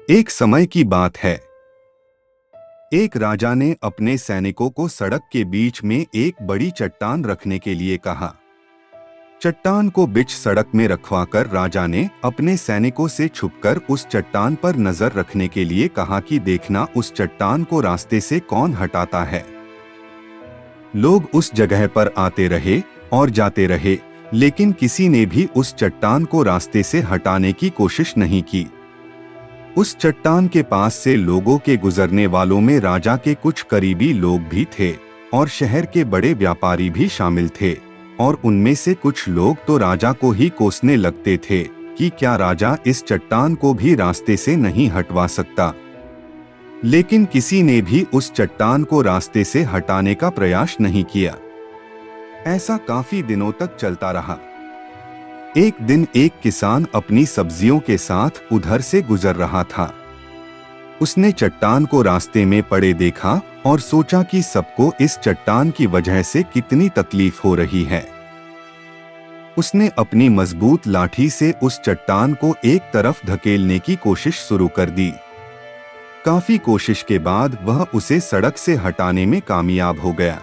एक समय की बात है। एक राजा ने अपने सैनिकों को सड़क के बीच में एक बड़ी चट्टान रखने के लिए कहा। चट्टान को बीच सड़क में रखवाकर राजा ने अपने सैनिकों से छुपकर उस चट्टान पर नजर रखने के लिए कहा कि देखना उस चट्टान को रास्ते से कौन हटाता है। लोग उस जगह पर आते रहे और जाते रहे, लेकिन किसी ने भी उस चट्टान को रास्ते से हटाने की कोशिश नहीं की। उस चट्टान के पास से लोगों के गुजरने वालों में राजा के कुछ करीबी लोग भी थे और शहर के बड़े व्यापारी भी शामिल थे, और उनमें से कुछ लोग तो राजा को ही कोसने लगते थे कि क्या राजा इस चट्टान को भी रास्ते से नहीं हटवा सकता। लेकिन किसी ने भी उस चट्टान को रास्ते से हटाने का प्रयास नहीं किया। ऐसा काफी दिनों तक चलता रहा। एक दिन एक किसान अपनी सब्जियों के साथ उधर से गुजर रहा था। उसने चट्टान को रास्ते में पड़े देखा और सोचा कि सबको इस चट्टान की वजह से कितनी तकलीफ हो रही है। उसने अपनी मजबूत लाठी से उस चट्टान को एक तरफ धकेलने की कोशिश शुरू कर दी। काफी कोशिश के बाद वह उसे सड़क से हटाने में कामयाब हो गया।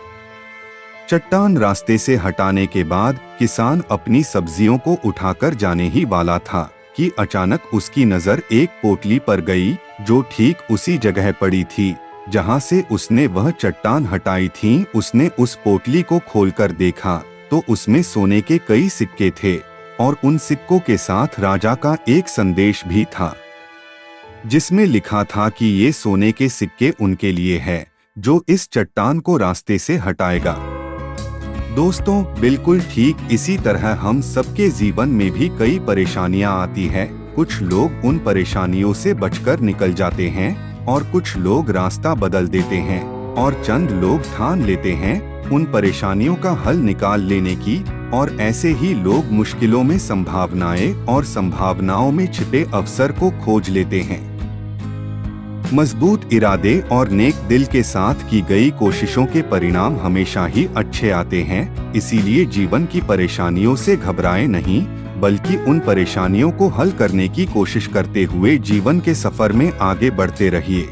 चट्टान रास्ते से हटाने के बाद किसान अपनी सब्जियों को उठाकर जाने ही वाला था कि अचानक उसकी नजर एक पोटली पर गई जो ठीक उसी जगह पड़ी थी जहां से उसने वह चट्टान हटाई थी। उसने उस पोटली को खोलकर देखा तो उसमें सोने के कई सिक्के थे और उन सिक्कों के साथ राजा का एक संदेश भी था, जिसमें लिखा था कि ये सोने के सिक्के उनके लिए है जो इस चट्टान को रास्ते से हटाएगा। दोस्तों, बिल्कुल ठीक इसी तरह हम सबके जीवन में भी कई परेशानियां आती है। कुछ लोग उन परेशानियों से बचकर निकल जाते हैं और कुछ लोग रास्ता बदल देते हैं और चंद लोग ठान लेते हैं उन परेशानियों का हल निकाल लेने की, और ऐसे ही लोग मुश्किलों में संभावनाएं और संभावनाओं में छिपे अवसर को खोज लेते हैं। मजबूत इरादे और नेक दिल के साथ की गई कोशिशों के परिणाम हमेशा ही अच्छे आते हैं। इसीलिए जीवन की परेशानियों से घबराएं नहीं, बल्कि उन परेशानियों को हल करने की कोशिश करते हुए जीवन के सफर में आगे बढ़ते रहिए।